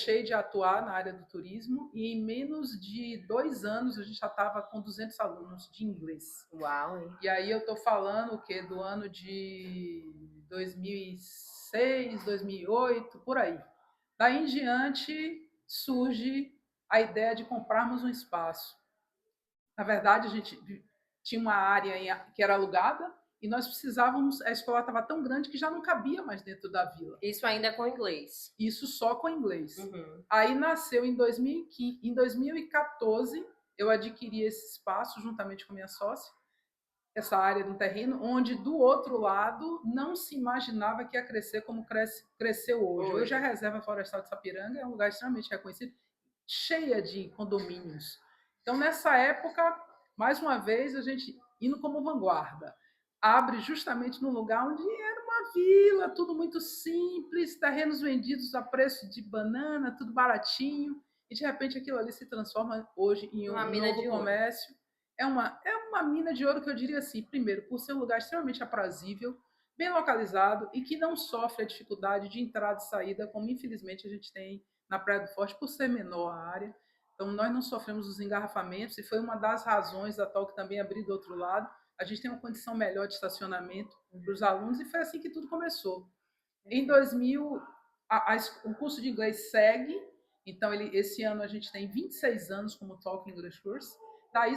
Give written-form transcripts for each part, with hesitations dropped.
deixei de atuar na área do turismo e em menos de 2 anos a gente já estava com 200 alunos de inglês. Uau, hein? E aí eu estou falando o quê? Do ano de 2006, 2008, por aí. Daí em diante surge a ideia de comprarmos um espaço. Na verdade, a gente tinha uma área que era alugada e nós precisávamos, a escola estava tão grande que já não cabia mais dentro da vila. Isso ainda é com inglês. Isso só com inglês. Uhum. Aí nasceu em 2015, em 2014, eu adquiri esse espaço juntamente com minha sócia, essa área do terreno, onde do outro lado não se imaginava que ia crescer como cresceu hoje. Hoje a Reserva Florestal de Sapiranga é um lugar extremamente reconhecido, cheia de condomínios. Então, nessa época, mais uma vez, a gente indo como vanguarda, abre justamente no lugar onde era uma vila, tudo muito simples, terrenos vendidos a preço de banana, tudo baratinho, e de repente aquilo ali se transforma hoje em Uma um mina novo de ouro. comércio. É uma mina de ouro que eu diria assim, primeiro, por ser um lugar extremamente aprazível, bem localizado e que não sofre a dificuldade de entrada e saída, como infelizmente a gente tem na Praia do Forte, por ser menor a área. Então, nós não sofremos os engarrafamentos e foi uma das razões da TOC também abrir do outro lado. A gente tem uma condição melhor de estacionamento para os alunos e foi assim que tudo começou. Em 2000, o curso de inglês segue, então esse ano a gente tem 26 anos como Talk English Course. Daí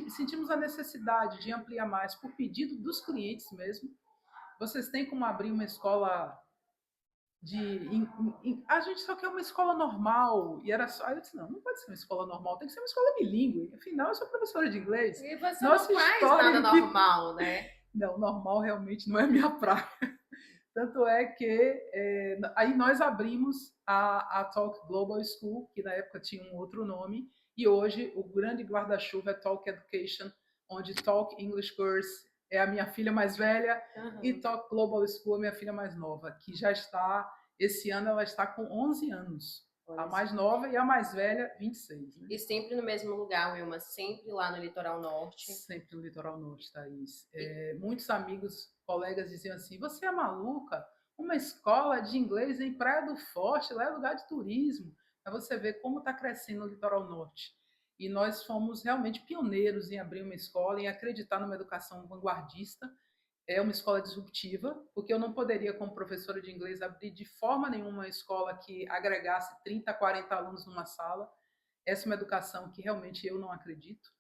sentimos a necessidade de ampliar mais por pedido dos clientes mesmo. Vocês têm como abrir uma escola a gente só quer uma escola normal. E era só. Aí eu disse, não pode ser uma escola normal, tem que ser uma escola bilíngue. Afinal, eu sou professora de inglês. E você Nossa não faz nada história normal, né? Não, normal realmente não é minha praia. Tanto é que aí nós abrimos a Talk Global School, que na época tinha um outro nome, e hoje o grande guarda-chuva é Talk Education, onde Talk English Course é a minha filha mais velha e Talk Global School é a minha filha mais nova, que já está, esse ano ela está com 11 anos. A mais nova e a mais velha, 26. Né? E sempre no mesmo lugar, Wilma, sempre lá no Litoral Norte. Sempre no Litoral Norte, Thaís. Muitos amigos, colegas diziam assim, você é maluca? Uma escola de inglês em Praia do Forte, lá é lugar de turismo. Para você ver como está crescendo o Litoral Norte. E nós fomos realmente pioneiros em abrir uma escola, em acreditar numa educação vanguardista. É uma escola disruptiva, porque eu não poderia, como professora de inglês, abrir de forma nenhuma uma escola que agregasse 30, 40 alunos numa sala. Essa é uma educação que realmente eu não acredito.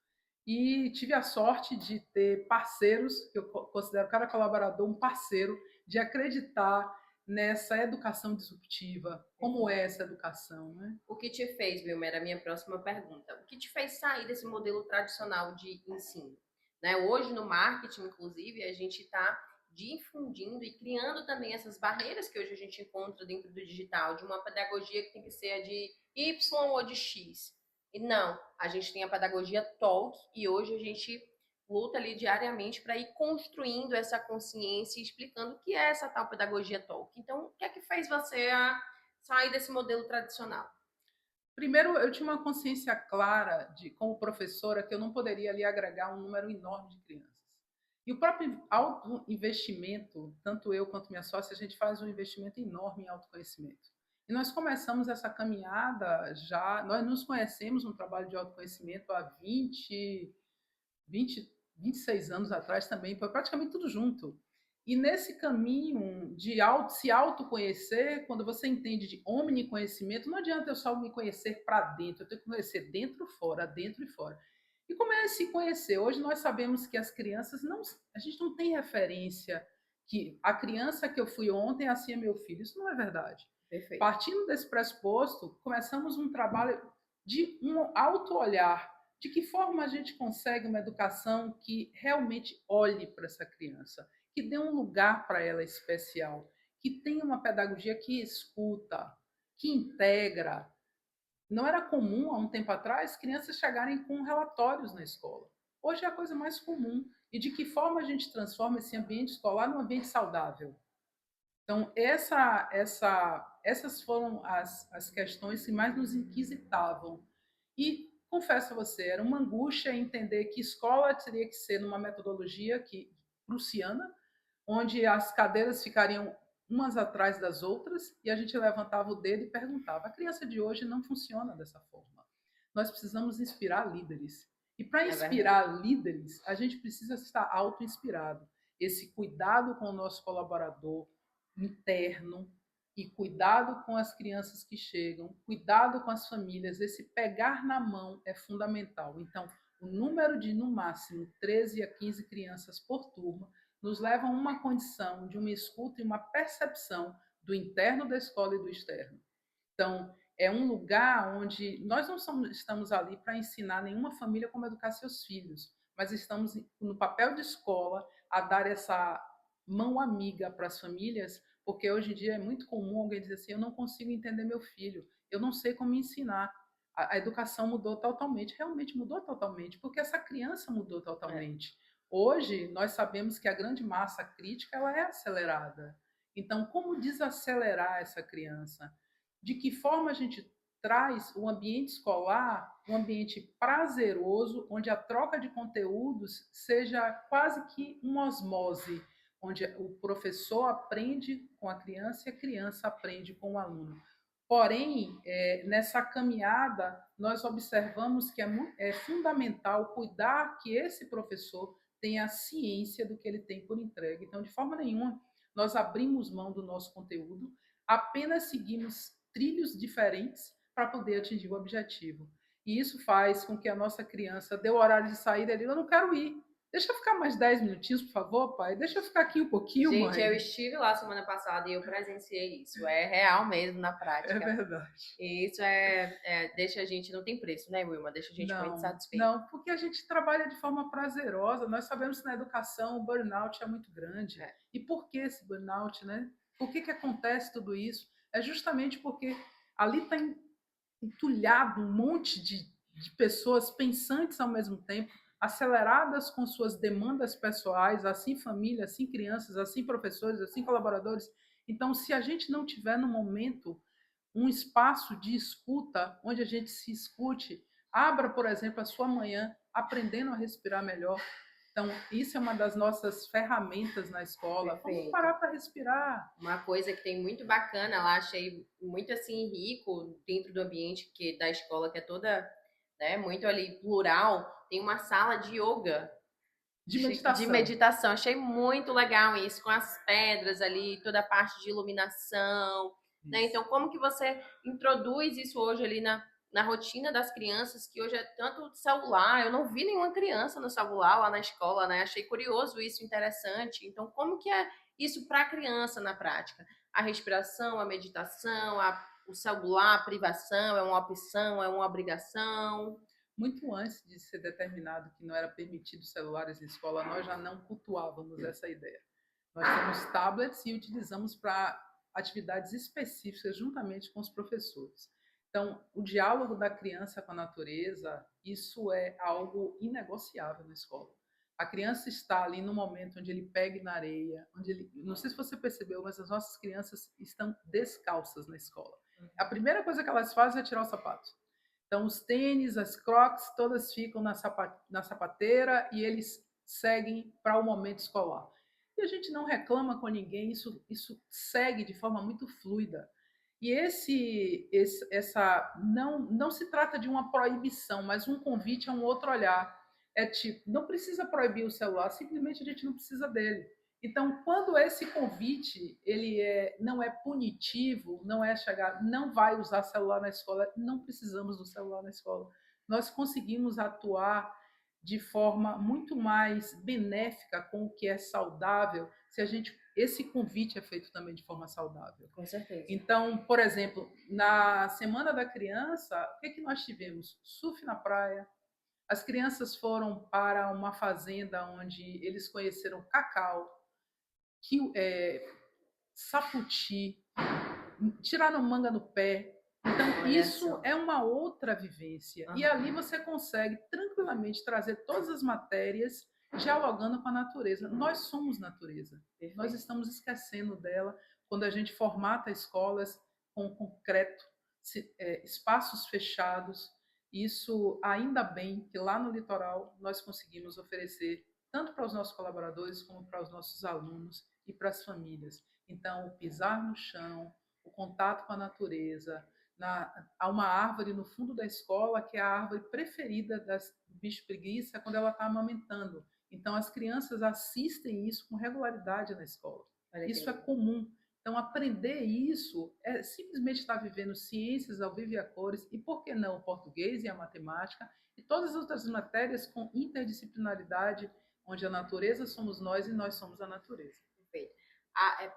E tive a sorte de ter parceiros, que eu considero cada colaborador um parceiro, de acreditar nessa educação disruptiva. Como é essa educação? Né? O que te fez, Wilma, era a minha próxima pergunta. O que te fez sair desse modelo tradicional de ensino? Né? Hoje, no marketing, inclusive, a gente está difundindo e criando também essas barreiras que hoje a gente encontra dentro do digital, de uma pedagogia que tem que ser a de Y ou de X. E não, a gente tem a pedagogia Talk e hoje a gente luta ali diariamente para ir construindo essa consciência e explicando o que é essa tal pedagogia Talk. Então, o que é que fez você sair desse modelo tradicional? Primeiro, eu tinha uma consciência clara, como professora, que eu não poderia ali agregar um número enorme de crianças. E o próprio autoinvestimento, tanto eu quanto minha sócia, a gente faz um investimento enorme em autoconhecimento. E nós começamos essa caminhada já, nós nos conhecemos no trabalho de autoconhecimento há 26 anos atrás também, foi praticamente tudo junto. E nesse caminho de se autoconhecer, quando você entende de omniconhecimento, não adianta eu só me conhecer para dentro, eu tenho que conhecer dentro e fora. E como é se conhecer? Hoje nós sabemos que as crianças não, a gente não tem referência que a criança que eu fui ontem assim é meu filho. Isso não é verdade. Perfeito. Partindo desse pressuposto, começamos um trabalho de um auto-olhar. De que forma a gente consegue uma educação que realmente olhe para essa criança, que dê um lugar para ela especial, que tenha uma pedagogia que escuta, que integra. Não era comum, há um tempo atrás, crianças chegarem com relatórios na escola. Hoje é a coisa mais comum. E de que forma a gente transforma esse ambiente escolar num ambiente saudável? Então, essas foram as questões que mais nos inquisitavam. E, confesso a você, era uma angústia entender que escola teria que ser numa metodologia prussiana, onde as cadeiras ficariam umas atrás das outras, e a gente levantava o dedo e perguntava. A criança de hoje não funciona dessa forma. Nós precisamos inspirar líderes. E para É verdade. inspirar líderes, a gente precisa estar auto-inspirado. Esse cuidado com o nosso colaborador interno e cuidado com as crianças que chegam, cuidado com as famílias, esse pegar na mão é fundamental. Então, o número de, no máximo, 13 a 15 crianças por turma nos leva a uma condição de uma escuta e uma percepção do interno da escola e do externo. Então, é um lugar onde nós não estamos ali para ensinar nenhuma família como educar seus filhos, mas estamos no papel de escola a dar essa mão amiga para as famílias, porque hoje em dia é muito comum alguém dizer assim: eu não consigo entender meu filho, eu não sei como ensinar. A educação mudou totalmente, realmente mudou totalmente, porque essa criança mudou É. totalmente. Hoje, nós sabemos que a grande massa crítica ela é acelerada. Então, como desacelerar essa criança? De que forma a gente traz o ambiente escolar um ambiente prazeroso, onde a troca de conteúdos seja quase que uma osmose, onde o professor aprende com a criança e a criança aprende com o aluno. Porém, nessa caminhada, nós observamos que é fundamental cuidar que esse professor tenha a ciência do que ele tem por entrega. Então, de forma nenhuma, nós abrimos mão do nosso conteúdo, apenas seguimos trilhos diferentes para poder atingir o objetivo. E isso faz com que a nossa criança dê o horário de saída ali, eu não quero ir. Deixa eu ficar mais 10 minutinhos, por favor, pai. Deixa eu ficar aqui um pouquinho, Gente, eu mãe. estive lá semana passada e eu presenciei isso. É real mesmo na É prática. verdade. E isso deixa a gente, não tem preço, né, Wilma? Deixa a gente muito Não, satisfeito. não, porque a gente trabalha de forma prazerosa. Nós sabemos que na educação o burnout é muito grande. É. E por que esse burnout, né? Por que acontece tudo isso? É justamente porque ali está entulhado um monte de pessoas pensantes ao mesmo tempo, aceleradas com suas demandas pessoais, assim família, assim crianças, assim professores, assim colaboradores. Então, se a gente não tiver no momento um espaço de escuta, onde a gente se escute, abra, por exemplo, a sua manhã aprendendo a respirar melhor. Então, isso é uma das nossas ferramentas na escola. Vamos Perfeito. parar para respirar. Uma coisa que tem muito bacana lá, achei muito assim rico dentro do ambiente da escola, que é toda, né, muito ali plural, tem uma sala de yoga, De de meditação. meditação. Achei muito legal isso, com as pedras ali, toda a parte de iluminação, né? Isso. Então, como que você introduz isso hoje ali na rotina das crianças, que hoje é tanto celular, eu não vi nenhuma criança no celular lá na escola, né? Achei curioso isso, interessante. Então, como que é isso para a criança na prática? A respiração, a meditação, o celular, a privação, é uma opção, é uma obrigação? Muito antes de ser determinado que não era permitido celulares em escola, nós já não cultuávamos essa ideia. Nós temos tablets e utilizamos para atividades específicas juntamente com os professores. Então, o diálogo da criança com a natureza, isso é algo inegociável na escola. A criança está ali no momento onde ele pega na areia, onde ele, não sei se você percebeu, mas as nossas crianças estão descalças na escola. A primeira coisa que elas fazem é tirar o sapato. Então, os tênis, as crocs, todas ficam na sapateira e eles seguem para o momento escolar. E a gente não reclama com ninguém, isso segue de forma muito fluida. E essa não se trata de uma proibição, mas um convite a um outro olhar. É tipo, não precisa proibir o celular, simplesmente a gente não precisa dele. Então, quando esse convite não é punitivo, não é chegar, não vai usar celular na escola, não precisamos do celular na escola. Nós conseguimos atuar de forma muito mais benéfica com o que é saudável, se esse convite é feito também de forma saudável. Com certeza. Então, por exemplo, na Semana da Criança, o que nós tivemos? Surf na praia. As crianças foram para uma fazenda onde eles conheceram cacau, saputi, tiraram manga no pé. Então, isso é uma outra vivência. E ali você consegue tranquilamente trazer todas as matérias dialogando com a natureza. Nós somos natureza. Perfeito. Nós estamos esquecendo dela quando a gente formata escolas com concreto, espaços fechados. Isso, ainda bem que lá no litoral nós conseguimos oferecer tanto para os nossos colaboradores como para os nossos alunos e para as famílias. Então, o pisar no chão, o contato com a natureza. Há uma árvore no fundo da escola que é a árvore preferida do bicho preguiça quando ela está amamentando. Então, as crianças assistem isso com regularidade na escola. Isso é comum. Então, aprender isso é simplesmente estar vivendo ciências ao vivo e a cores, e por que não o português e a matemática, e todas as outras matérias com interdisciplinaridade, onde a natureza somos nós e nós somos a natureza. Perfeito.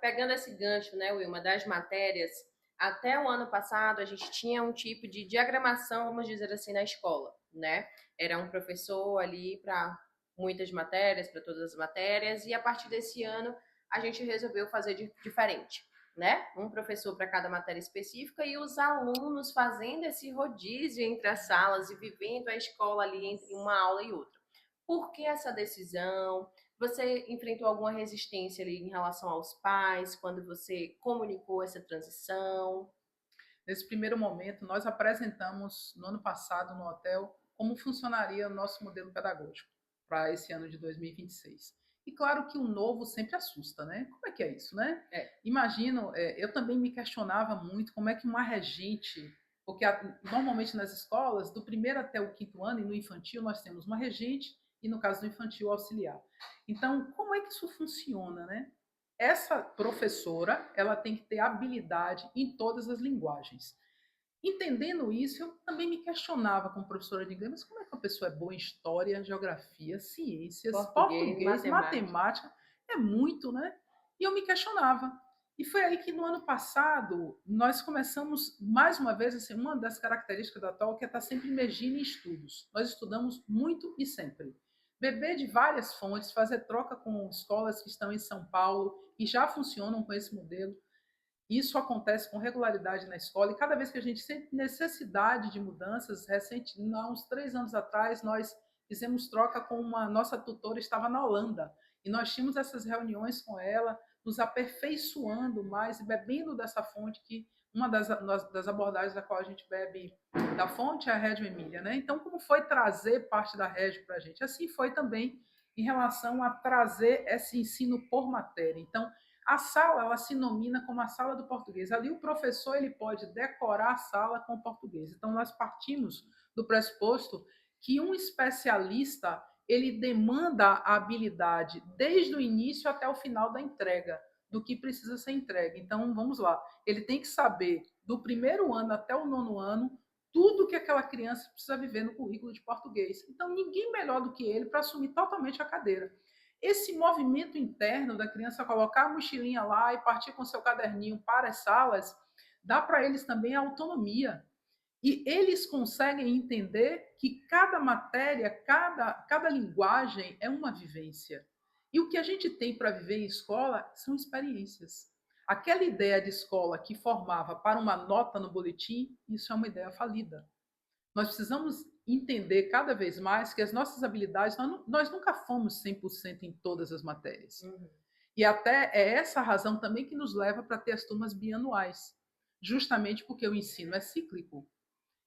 Pegando esse gancho, né, Wilma, das matérias, até o ano passado a gente tinha um tipo de diagramação, vamos dizer assim, na escola, né? Era um professor ali para muitas matérias, para todas as matérias, e a partir desse ano a gente resolveu fazer diferente, né? Um professor para cada matéria específica e os alunos fazendo esse rodízio entre as salas e vivendo a escola ali entre uma aula e outra. Por que essa decisão? Você enfrentou alguma resistência ali em relação aos pais, quando você comunicou essa transição? Nesse primeiro momento, nós apresentamos no ano passado no hotel como funcionaria o nosso modelo pedagógico para esse ano de 2026. E claro que o novo sempre assusta, né? Como é que é isso, né? Imagino, eu também me questionava muito como é que uma regente, porque normalmente nas escolas, do primeiro até o quinto ano, e no infantil, nós temos uma regente, e no caso do infantil, auxiliar. Então, como é que isso funciona, né? Essa professora, ela tem que ter habilidade em todas as linguagens. Entendendo isso, eu também me questionava como professora de inglês, mas como é que uma pessoa é boa em história, geografia, ciências, português, matemática? É muito, né? E eu me questionava. E foi aí que no ano passado nós começamos, mais uma vez, assim, uma das características da Talk é estar sempre imergindo em estudos. Nós estudamos muito e sempre. Beber de várias fontes, fazer troca com escolas que estão em São Paulo e já funcionam com esse modelo. Isso acontece com regularidade na escola e cada vez que a gente sente necessidade de mudanças, há uns 3 anos atrás, nós fizemos troca com uma nossa tutora, estava na Holanda, e nós tínhamos essas reuniões com ela, nos aperfeiçoando mais e bebendo dessa fonte que uma das abordagens da qual a gente bebe da fonte é a Reggio Emília, né? Então, como foi trazer parte da Reggio para a gente? Assim foi também em relação a trazer esse ensino por matéria. Então, a sala, ela se nomina como a sala do português. Ali o professor ele pode decorar a sala com o português. Então nós partimos do pressuposto que um especialista ele demanda a habilidade desde o início até o final da entrega do que precisa ser entregue. Então vamos lá, ele tem que saber do primeiro ano até o nono ano tudo que aquela criança precisa viver no currículo de português. Então ninguém melhor do que ele para assumir totalmente a cadeira. Esse movimento interno da criança colocar a mochilinha lá e partir com seu caderninho para as salas, dá para eles também a autonomia. E eles conseguem entender que cada matéria, cada linguagem é uma vivência. E o que a gente tem para viver em escola são experiências. Aquela ideia de escola que formava para uma nota no boletim, isso é uma ideia falida. Nós precisamos entender cada vez mais que as nossas habilidades, nós nunca fomos 100% em todas as matérias. Uhum. E até é essa a razão também que nos leva para ter as turmas bianuais, justamente porque o ensino é cíclico.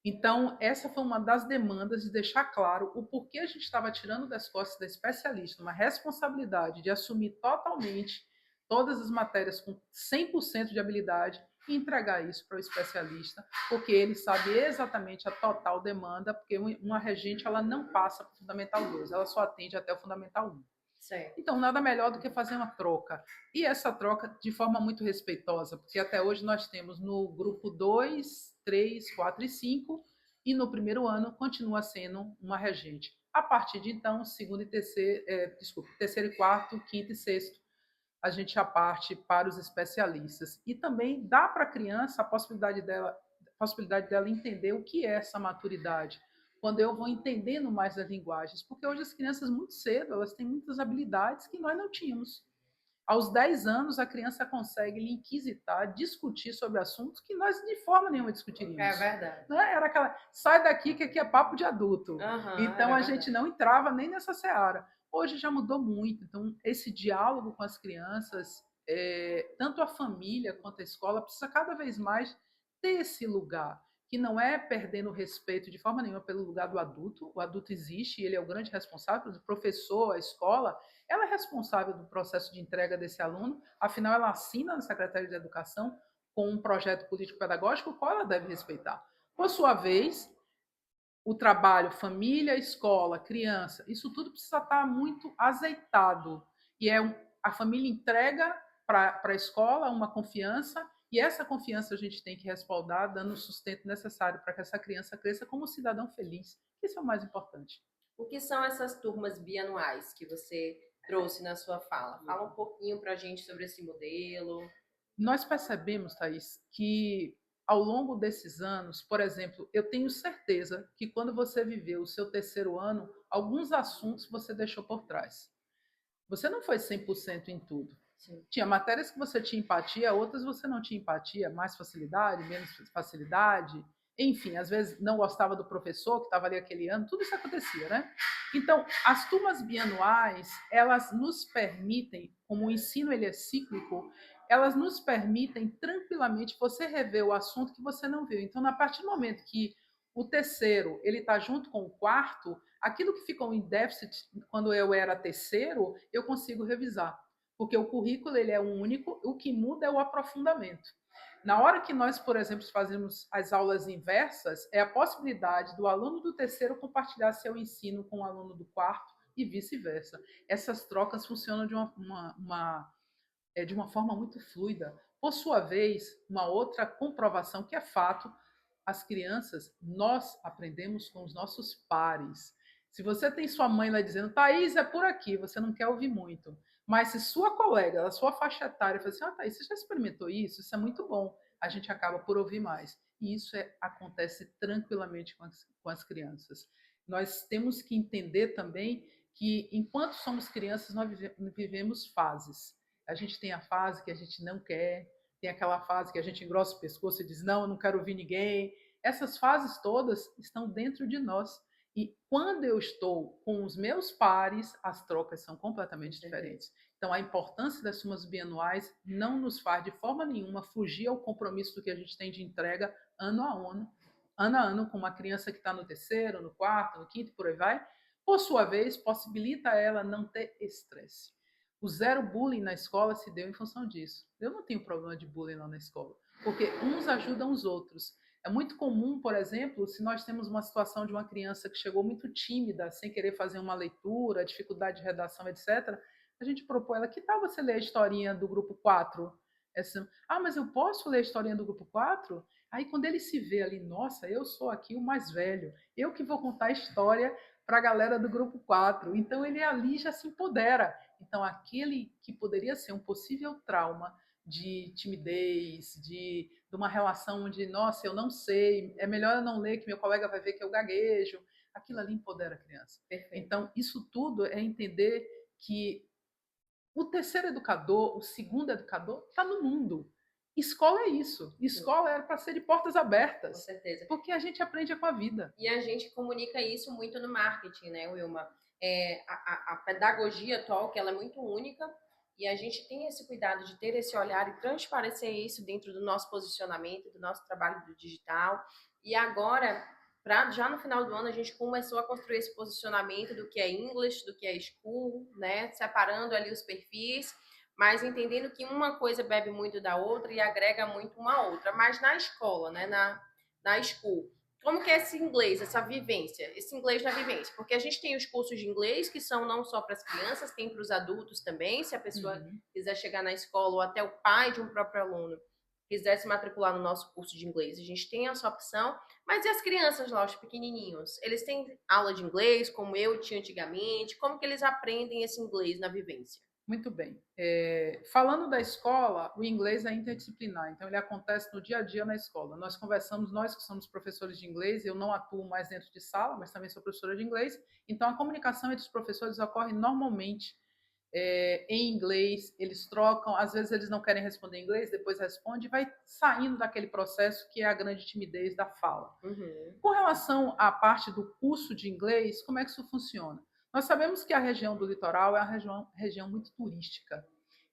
Então, essa foi uma das demandas de deixar claro o porquê a gente estava tirando das costas da especialista uma responsabilidade de assumir totalmente todas as matérias com 100% de habilidade e entregar isso para o especialista, porque ele sabe exatamente a total demanda, porque uma regente ela não passa para o Fundamental 2, ela só atende até o Fundamental 1. Certo. Então, nada melhor do que fazer uma troca. E essa troca de forma muito respeitosa, porque até hoje nós temos no grupo 2, 3, 4 e 5, e no primeiro ano continua sendo uma regente. A partir de então, segundo e terceiro, terceiro e quarto, quinto e sexto, a gente já parte para os especialistas. E também dá para a criança a possibilidade dela entender o que é essa maturidade, quando eu vou entendendo mais as linguagens, porque hoje as crianças muito cedo, elas têm muitas habilidades que nós não tínhamos. Aos 10 anos, a criança consegue lhe inquisitar, discutir sobre assuntos que nós de forma nenhuma discutiríamos. É verdade. Né? Era aquela, sai daqui que aqui é papo de adulto. Então, a gente não entrava nem nessa seara. Hoje já mudou muito. Então, esse diálogo com as crianças, tanto a família quanto a escola, precisa cada vez mais ter esse lugar que não é perdendo o respeito de forma nenhuma pelo lugar do adulto. O adulto existe e ele é o grande responsável, o professor, a escola, ela é responsável do processo de entrega desse aluno, afinal ela assina na Secretaria de Educação com um projeto político-pedagógico, o qual ela deve respeitar. Por sua vez, o trabalho, família, escola, criança, isso tudo precisa estar muito azeitado. E a família entrega para a escola uma confiança, e essa confiança a gente tem que respaldar, dando o sustento necessário para que essa criança cresça como um cidadão feliz. Isso é o mais importante. O que são essas turmas bianuais que você trouxe na sua fala? Fala um pouquinho para a gente sobre esse modelo. Nós percebemos, Thaís, que ao longo desses anos, por exemplo, eu tenho certeza que quando você viveu o seu terceiro ano, alguns assuntos você deixou por trás. Você não foi 100% em tudo. Sim. Tinha matérias que você tinha empatia, outras você não tinha empatia, mais facilidade, menos facilidade. Enfim, às vezes não gostava do professor que estava ali aquele ano, tudo isso acontecia, né? Então, as turmas bianuais, elas nos permitem, como o ensino ele é cíclico, elas nos permitem tranquilamente você rever o assunto que você não viu. Então, a partir do momento que o terceiro ele está junto com o quarto, aquilo que ficou em déficit quando eu era terceiro, eu consigo revisar, porque o currículo ele é único, o que muda é o aprofundamento. Na hora que nós, por exemplo, fazemos as aulas inversas, é a possibilidade do aluno do terceiro compartilhar seu ensino com o aluno do quarto e vice-versa. Essas trocas funcionam de uma forma muito fluida. Por sua vez, uma outra comprovação que é fato, as crianças, nós aprendemos com os nossos pares. Se você tem sua mãe lá dizendo, Thaís, é por aqui, você não quer ouvir muito. Mas se sua colega, a sua faixa etária, fala assim, Thaís, você já experimentou isso? Isso é muito bom. A gente acaba por ouvir mais. E isso acontece tranquilamente com as crianças. Nós temos que entender também que, enquanto somos crianças, nós vivemos fases. A gente tem a fase que a gente não quer, tem aquela fase que a gente engrossa o pescoço e diz, não, eu não quero ouvir ninguém. Essas fases todas estão dentro de nós. E quando eu estou com os meus pares, as trocas são completamente diferentes. Então, a importância das turmas bianuais não nos faz, de forma nenhuma, fugir ao compromisso do que a gente tem de entrega ano a ano, com uma criança que está no terceiro, no quarto, no quinto, por aí vai. Por sua vez, possibilita ela não ter estresse. O zero bullying na escola se deu em função disso. Eu não tenho problema de bullying lá na escola, porque uns ajudam os outros. É muito comum, por exemplo, se nós temos uma situação de uma criança que chegou muito tímida, sem querer fazer uma leitura, dificuldade de redação, etc., a gente propõe ela, que tal você ler a historinha do grupo 4? Mas eu posso ler a historinha do grupo 4? Aí quando ele se vê ali, nossa, eu sou aqui o mais velho, eu que vou contar a história para a galera do grupo 4. Então ele ali já se empodera. Então aquele que poderia ser um possível trauma de timidez, de uma relação onde, nossa, eu não sei, é melhor eu não ler que meu colega vai ver que eu gaguejo, aquilo ali empodera a criança. Perfeito. Então isso tudo é entender que o terceiro educador, o segundo educador, está no mundo. Escola é isso. Escola era para ser de portas abertas. Com certeza. Porque a gente aprende com a vida. E a gente comunica isso muito no marketing, né, Wilma? A pedagogia atual, que ela é muito única, e a gente tem esse cuidado de ter esse olhar e transparecer isso dentro do nosso posicionamento, do nosso trabalho do digital. E agora, já no final do ano, a gente começou a construir esse posicionamento do que é English, do que é School, né? Separando ali os perfis, mas entendendo que uma coisa bebe muito da outra e agrega muito uma outra. Mas na escola, né? Na School, como que é esse inglês, essa vivência, esse inglês na vivência? Porque a gente tem os cursos de inglês que são não só para as crianças, tem para os adultos também, se a pessoa quiser chegar na escola ou até o pai de um próprio aluno quiser se matricular no nosso curso de inglês, a gente tem essa opção. Mas e as crianças lá, os pequenininhos? Eles têm aula de inglês, como eu tinha antigamente? Como que eles aprendem esse inglês na vivência? Muito bem. Falando da escola, o inglês é interdisciplinar, então ele acontece no dia a dia na escola. Nós conversamos, nós que somos professores de inglês, eu não atuo mais dentro de sala, mas também sou professora de inglês, então a comunicação entre os professores ocorre normalmente em inglês, eles trocam, às vezes eles não querem responder em inglês, depois responde, e vai saindo daquele processo que é a grande timidez da fala. Com relação à parte do curso de inglês, como é que isso funciona? Nós sabemos que a região do litoral é uma região muito turística.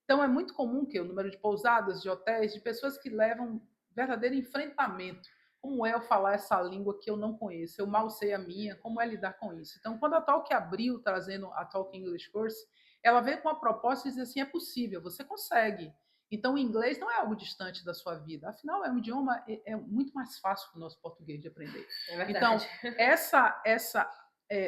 Então, é muito comum que o número de pousadas, de hotéis, de pessoas que levam verdadeiro enfrentamento como é eu falar essa língua que eu não conheço, eu mal sei a minha, como é lidar com isso. Então, quando a Talk abriu, trazendo a Talk English Course, ela veio com a proposta de dizer assim, é possível, você consegue. Então, o inglês não é algo distante da sua vida, afinal, é um idioma muito mais fácil que o nosso português de aprender. É verdade. Então,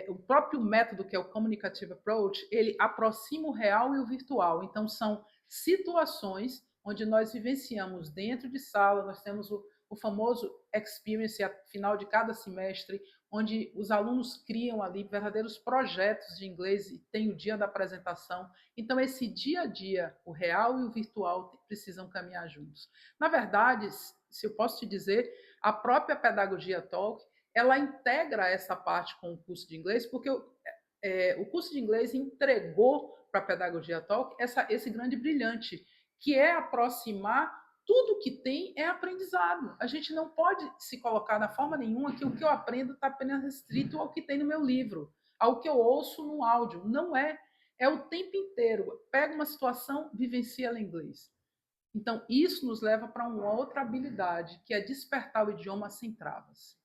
o próprio método que é o Communicative Approach, ele aproxima o real e o virtual. Então, são situações onde nós vivenciamos dentro de sala, nós temos o famoso experience ao final de cada semestre, onde os alunos criam ali verdadeiros projetos de inglês e tem o dia da apresentação. Então, esse dia a dia, o real e o virtual, precisam caminhar juntos. Na verdade, se eu posso te dizer, a própria pedagogia Talk, ela integra essa parte com o curso de inglês, porque o curso de inglês entregou para a pedagogia Talk esse grande brilhante, que é aproximar tudo que tem é aprendizado. A gente não pode se colocar na forma nenhuma que o que eu aprendo está apenas restrito ao que tem no meu livro, ao que eu ouço no áudio. Não é. É o tempo inteiro. Pega uma situação, vivencia ela em inglês. Então, isso nos leva para uma outra habilidade, que é despertar o idioma sem travas.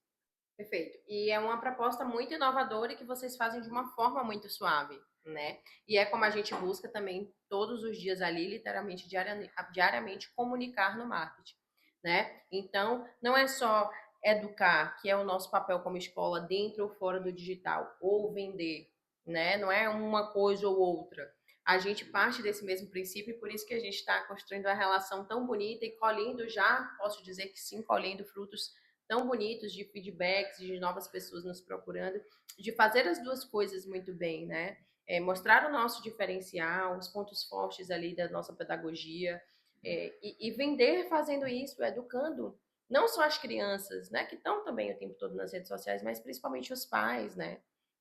Perfeito. E é uma proposta muito inovadora e que vocês fazem de uma forma muito suave, né? E é como a gente busca também todos os dias ali, literalmente, diariamente comunicar no marketing, né? Então, não é só educar, que é o nosso papel como escola dentro ou fora do digital, ou vender, né? Não é uma coisa ou outra. A gente parte desse mesmo princípio e por isso que a gente está construindo uma relação tão bonita e colhendo já, posso dizer que sim, colhendo frutos tão bonitos de feedbacks, de novas pessoas nos procurando, de fazer as duas coisas muito bem, né? Mostrar o nosso diferencial, os pontos fortes ali da nossa pedagogia, e vender fazendo isso, educando não só as crianças, né, que estão também o tempo todo nas redes sociais, mas principalmente os pais, né,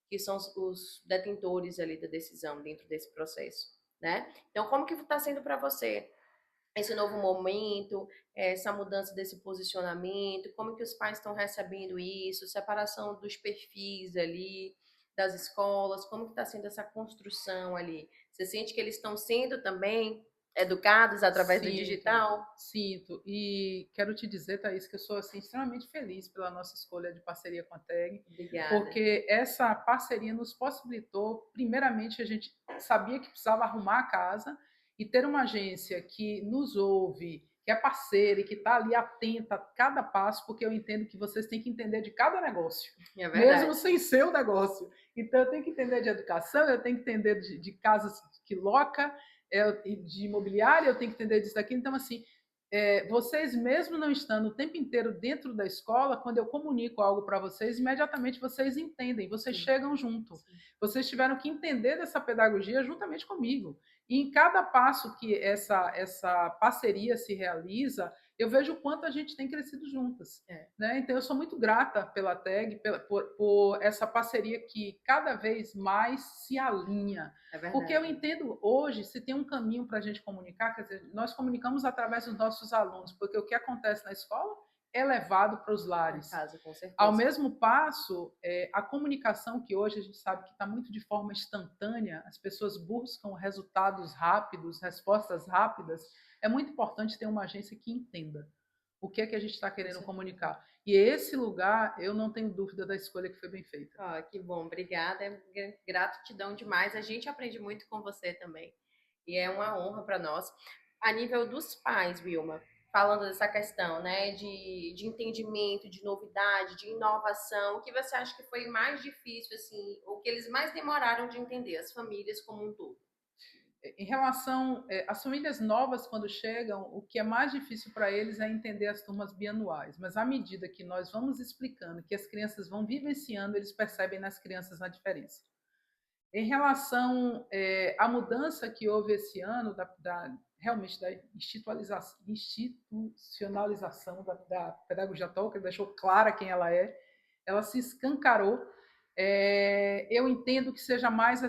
que são os detentores ali da decisão dentro desse processo, né? Então, como que está sendo para você esse novo momento, essa mudança desse posicionamento, como que os pais estão recebendo isso, separação dos perfis ali, das escolas, como que está sendo essa construção ali? Você sente que eles estão sendo também educados através do Sinto, digital? sinto. E quero te dizer, Thaís, que eu sou assim, extremamente feliz pela nossa escolha de parceria com a TEG, Obrigada. porque essa parceria nos possibilitou, primeiramente, a gente sabia que precisava arrumar a casa e ter uma agência que nos ouve, que é parceira e que está ali atenta a cada passo, porque eu entendo que vocês têm que entender de cada negócio, É mesmo verdade. sem ser o negócio. Então, eu tenho que entender de educação, eu tenho que entender de casas que loca, de imobiliária, eu tenho que entender disso daqui. Então, assim, vocês mesmo não estando o tempo inteiro dentro da escola, quando eu comunico algo para vocês, imediatamente vocês entendem, vocês Sim. chegam junto. Sim. Vocês tiveram que entender dessa pedagogia juntamente comigo. E em cada passo que essa parceria se realiza, eu vejo o quanto a gente tem crescido juntas. Né? Então, eu sou muito grata pela TEG, por essa parceria que cada vez mais se alinha. Porque eu entendo hoje, se tem um caminho para a gente comunicar, quer dizer, nós comunicamos através dos nossos alunos, porque o que acontece na escola é levado para os lares. Casa, com certeza. Ao mesmo passo, a comunicação que hoje a gente sabe que está muito de forma instantânea, as pessoas buscam resultados rápidos, respostas rápidas, é muito importante ter uma agência que entenda o que é que a gente está querendo comunicar. E esse lugar, eu não tenho dúvida da escolha que foi bem feita. Ah, que bom, obrigada. Gratidão demais. A gente aprende muito com você também. E é uma honra para nós. A nível dos pais, Wilma, falando dessa questão, né, de entendimento, de novidade, de inovação, o que você acha que foi mais difícil, assim, ou que eles mais demoraram de entender, as famílias como um todo? Em relação às famílias novas, quando chegam, o que é mais difícil para eles é entender as turmas bianuais. Mas à medida que nós vamos explicando, que as crianças vão vivenciando, eles percebem nas crianças a diferença. Em relação à mudança que houve esse ano, realmente da institucionalização da pedagogia Tolkien, deixou clara quem ela se escancarou. Eu entendo que seja mais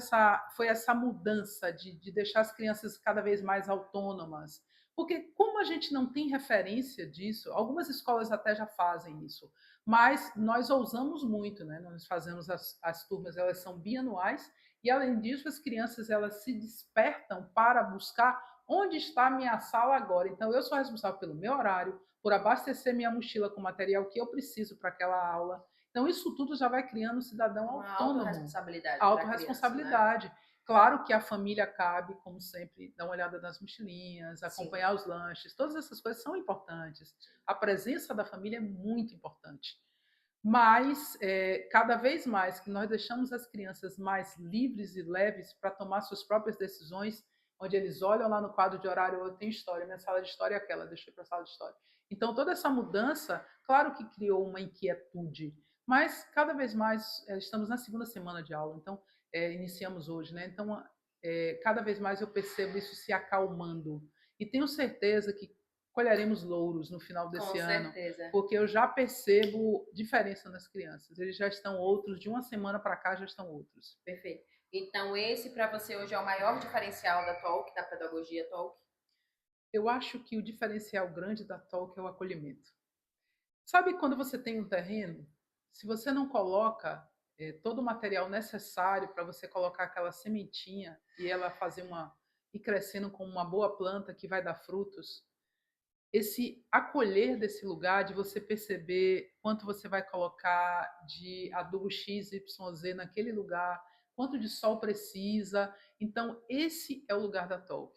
foi essa mudança de deixar as crianças cada vez mais autônomas, porque como a gente não tem referência disso, algumas escolas até já fazem isso, mas nós ousamos muito, né? Nós fazemos as turmas, elas são bianuais, e além disso as crianças elas se despertam para buscar onde está a minha sala agora. Então eu sou responsável pelo meu horário, por abastecer minha mochila com material que eu preciso para aquela aula. Então, isso tudo já vai criando um cidadão Uma autônomo, autorresponsabilidade para a criança, né? autorresponsabilidade. Claro que a família cabe, como sempre, dar uma olhada nas mochilinhas, Sim. acompanhar os lanches, todas essas coisas são importantes. A presença da família é muito importante. Mas, cada vez mais que nós deixamos as crianças mais livres e leves para tomar suas próprias decisões, onde eles olham lá no quadro de horário, eu tenho história, minha sala de história é aquela, deixei para a sala de história. Então, toda essa mudança, claro que criou uma inquietude, mas cada vez mais estamos na segunda semana de aula, então iniciamos hoje, né? Então, cada vez mais eu percebo isso se acalmando. E tenho certeza que colheremos louros no final Com desse ano, certeza. porque eu já percebo diferença nas crianças. Eles já estão outros, de uma semana para cá já estão outros. Perfeito. Então, esse para você hoje é o maior diferencial da Talk, da pedagogia Talk? Eu acho que o diferencial grande da Talk é o acolhimento. Sabe quando você tem um terreno, se você não coloca todo o material necessário para você colocar aquela sementinha e ela fazer uma ir crescendo como uma boa planta que vai dar frutos, esse acolher desse lugar, de você perceber quanto você vai colocar de adubo X, Y, Z naquele lugar, quanto de sol precisa. Então, esse é o lugar da Talk.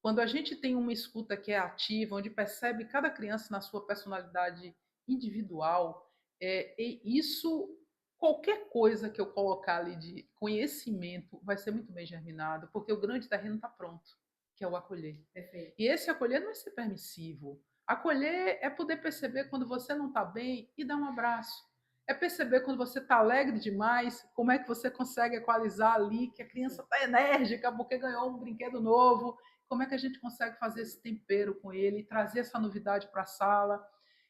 Quando a gente tem uma escuta que é ativa, onde percebe cada criança na sua personalidade individual, e isso, qualquer coisa que eu colocar ali de conhecimento vai ser muito bem germinado, porque o grande terreno está pronto, que é o acolher. Perfeito. E esse acolher não é ser permissivo. Acolher é poder perceber quando você não está bem e dar um abraço. É perceber quando você está alegre demais, como é que você consegue equalizar ali, que a criança está enérgica porque ganhou um brinquedo novo, como é que a gente consegue fazer esse tempero com ele, trazer essa novidade para a sala.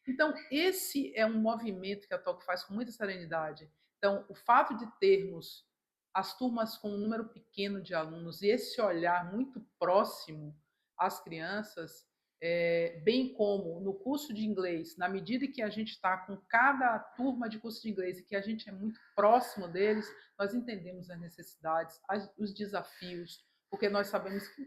Então, esse é um movimento que a Toque faz com muita serenidade. Então, o fato de termos as turmas com um número pequeno de alunos e esse olhar muito próximo às crianças, bem como no curso de inglês, na medida que a gente está com cada turma de curso de inglês e que a gente é muito próximo deles, nós entendemos as necessidades, os desafios, porque nós sabemos que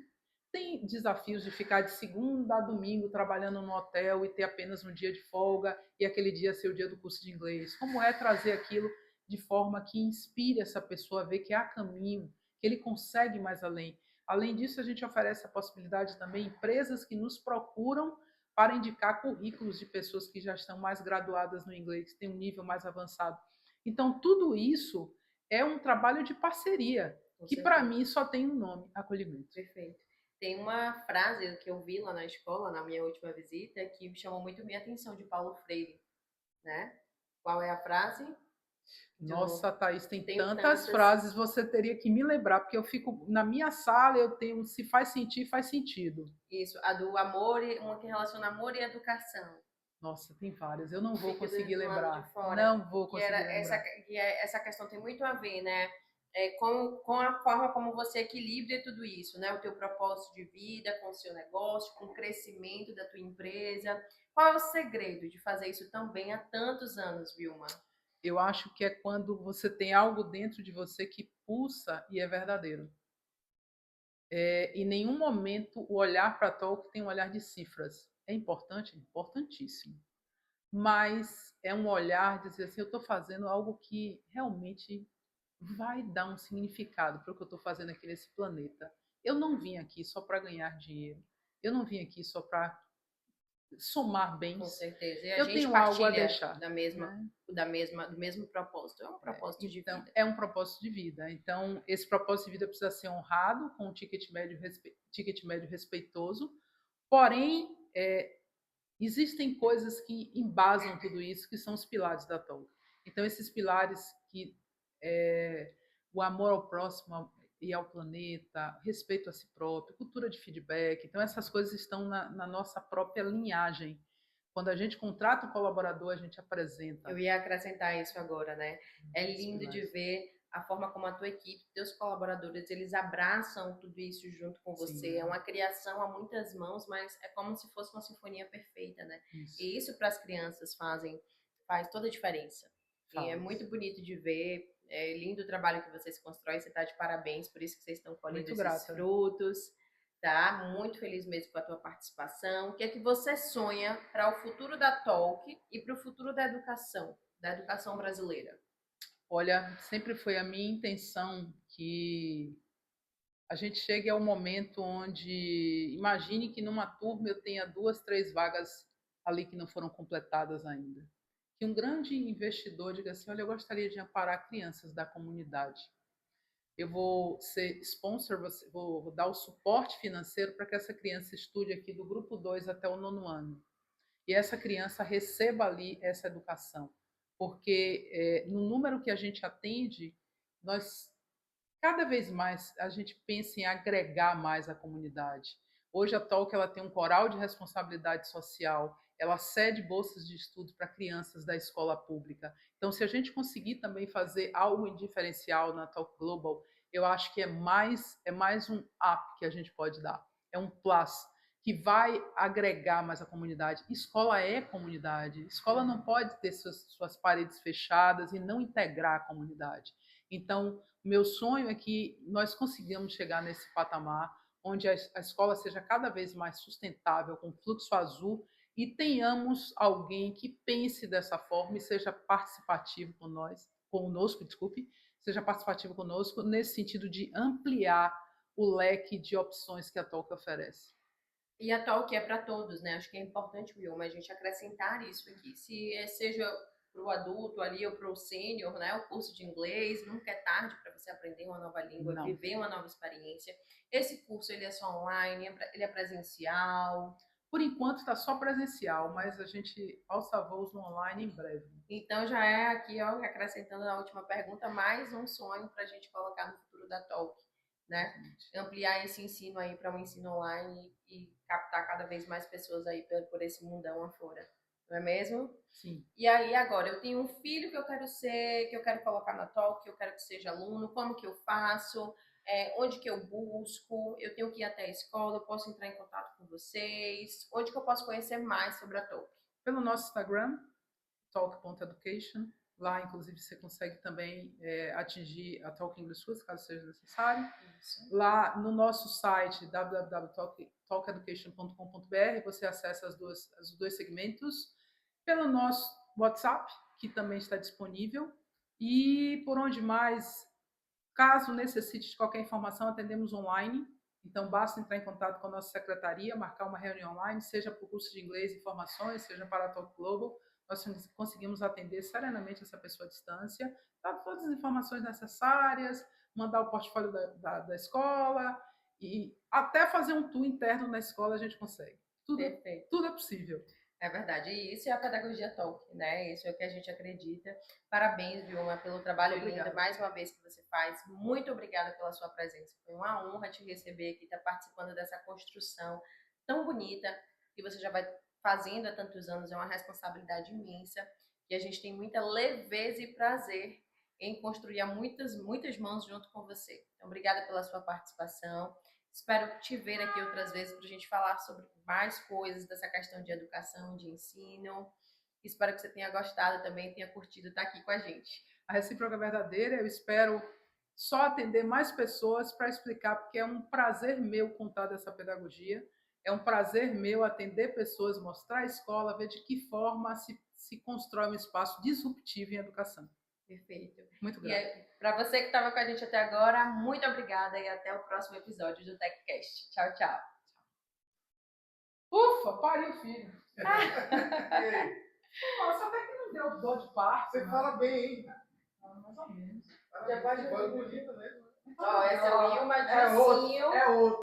tem desafios de ficar de segunda a domingo trabalhando no hotel e ter apenas um dia de folga e aquele dia ser o dia do curso de inglês. Como é trazer aquilo de forma que inspire essa pessoa a ver que há caminho, que ele consegue mais além. Além disso, a gente oferece a possibilidade também empresas que nos procuram para indicar currículos de pessoas que já estão mais graduadas no inglês, que têm um nível mais avançado. Então, tudo isso é um trabalho de parceria, que para mim só tem um nome: acolhimento. Perfeito. Tem uma frase que eu vi lá na escola, na minha última visita, que chamou muito minha atenção, de Paulo Freire, né? Qual é a frase? Nossa, Thaís, tem tantas tantas frases, você teria que me lembrar, porque eu fico na minha sala, eu tenho se faz sentir, faz sentido. Isso, a do amor, uma que relaciona amor e educação. Nossa, tem várias, eu não vou Fica conseguir do lado de lembrar. fora. Não vou Que era conseguir lembrar. essa questão tem muito a ver, né? Com a forma como você equilibra tudo isso, né? O teu propósito de vida, com o seu negócio, com o crescimento da tua empresa. Qual é o segredo de fazer isso tão bem há tantos anos, Vilma? Eu acho que é quando você tem algo dentro de você que pulsa e é verdadeiro. Em nenhum momento o olhar para a Talk tem um olhar de cifras. É importante? Importantíssimo. Mas é um olhar de dizer assim, eu estou fazendo algo que realmente vai dar um significado para o que eu estou fazendo aqui nesse planeta. Eu não vim aqui só para ganhar dinheiro. Eu não vim aqui só para somar bens. Com certeza. E a eu gente tenho algo a partilha deixar. Né? Do mesmo propósito. É um propósito de vida. É um propósito de vida. Então, esse propósito de vida precisa ser honrado com um ticket médio respeitoso. Porém, existem coisas que embasam tudo isso, que são os pilares da Talk. Então, esses pilares que o amor ao próximo e ao planeta, respeito a si próprio, cultura de feedback. Então, essas coisas estão na nossa própria linhagem. Quando a gente contrata um colaborador, a gente apresenta. Eu ia acrescentar isso agora, né? É lindo de ver a forma como a tua equipe, teus colaboradores, eles abraçam tudo isso junto com você. Sim. É uma criação a muitas mãos, mas é como se fosse uma sinfonia perfeita, né? Isso. E isso para as crianças faz toda a diferença. E é muito bonito de ver. É lindo o trabalho que vocês constroem. Você está de parabéns por isso que vocês estão colhendo esses frutos. Tá? Muito feliz mesmo com a tua participação. O que é que você sonha para o futuro da Talk e para o futuro da educação brasileira? Olha, sempre foi a minha intenção que a gente chegue ao momento onde, imagine que numa turma eu tenha 2, 3 vagas ali que não foram completadas ainda. Que um grande investidor diga assim: olha, eu gostaria de amparar crianças da comunidade. Eu vou ser sponsor, vou dar o suporte financeiro para que essa criança estude aqui do grupo 2 até o nono ano. E essa criança receba ali essa educação. Porque no número que a gente atende, nós cada vez mais a gente pensa em agregar mais a comunidade. Hoje a Talk ela tem um coral de responsabilidade social, ela cede bolsas de estudo para crianças da escola pública. Então, se a gente conseguir também fazer algo em diferencial na Talk Global, eu acho que é mais um up que a gente pode dar. É um plus que vai agregar mais a comunidade. Escola é comunidade. Escola não pode ter suas paredes fechadas e não integrar a comunidade. Então, meu sonho é que nós consigamos chegar nesse patamar onde a escola seja cada vez mais sustentável, com fluxo azul, e tenhamos alguém que pense dessa forma e seja participativo conosco, desculpe, seja participativo conosco nesse sentido de ampliar o leque de opções que a Talk oferece. E a Talk é para todos, né? Acho que é importante, Wilma, a gente acrescentar isso aqui. Seja para o adulto ali ou para o sênior, né? O curso de inglês, nunca é tarde para você aprender uma nova língua, Não. viver uma nova experiência. Esse curso, ele é só online, ele é presencial? Por enquanto está só presencial, mas a gente alça voos no online em breve. Então já é aqui, ó, acrescentando na última pergunta, mais um sonho para a gente colocar no futuro da Talk, né? Ampliar esse ensino aí para um ensino online e captar cada vez mais pessoas aí por esse mundão afora, não é mesmo? Sim. E aí agora, eu tenho um filho que eu quero ser, que eu quero colocar na Talk, que eu quero que seja aluno, como que eu faço? Onde que eu busco? Eu tenho que ir até a escola, eu posso entrar em contato com vocês? Onde que eu posso conhecer mais sobre a Talk? Pelo nosso Instagram, talk.education. Lá, inclusive, você consegue também atingir a Talk English Schools, caso seja necessário. Isso. Lá no nosso site, www.talkeducation.com.br, você acessa os dois segmentos. Pelo nosso WhatsApp, que também está disponível. E por onde mais, caso necessite de qualquer informação, atendemos online. Então, basta entrar em contato com a nossa secretaria, marcar uma reunião online, seja para o curso de inglês e informações, seja para a Talk Global. Nós conseguimos atender serenamente essa pessoa à distância, dar todas as informações necessárias, mandar o portfólio da escola e até fazer um tour interno na escola a gente consegue. Tudo é possível. É verdade. E isso é a pedagogia Talk, né? Isso é o que a gente acredita. Parabéns, Vilma, pelo trabalho lindo, mais uma vez que você faz. Muito obrigada pela sua presença. Foi uma honra te receber aqui, estar participando dessa construção tão bonita que você já vai fazendo há tantos anos. É uma responsabilidade imensa e a gente tem muita leveza e prazer em construir a muitas mãos junto com você. Então, obrigada pela sua participação. Espero te ver aqui outras vezes para a gente falar sobre mais coisas dessa questão de educação, de ensino. Espero que você tenha gostado também, tenha curtido estar aqui com a gente. A recíproca é verdadeira, eu espero só atender mais pessoas para explicar, porque é um prazer meu contar dessa pedagogia, é um prazer meu atender pessoas, mostrar a escola, ver de que forma se constrói um espaço disruptivo em educação. Perfeito. Muito grato. Para você que estava com a gente até agora, muito obrigada e até o próximo episódio do TechCast. Tchau, tchau. Ufa, pariu, filho. Nossa, até que não deu dor de parto. Você fala bem, hein? Mais ou menos. Já vai de bonito mesmo. Ó, essa é o Wilma Dilcinho. É outro.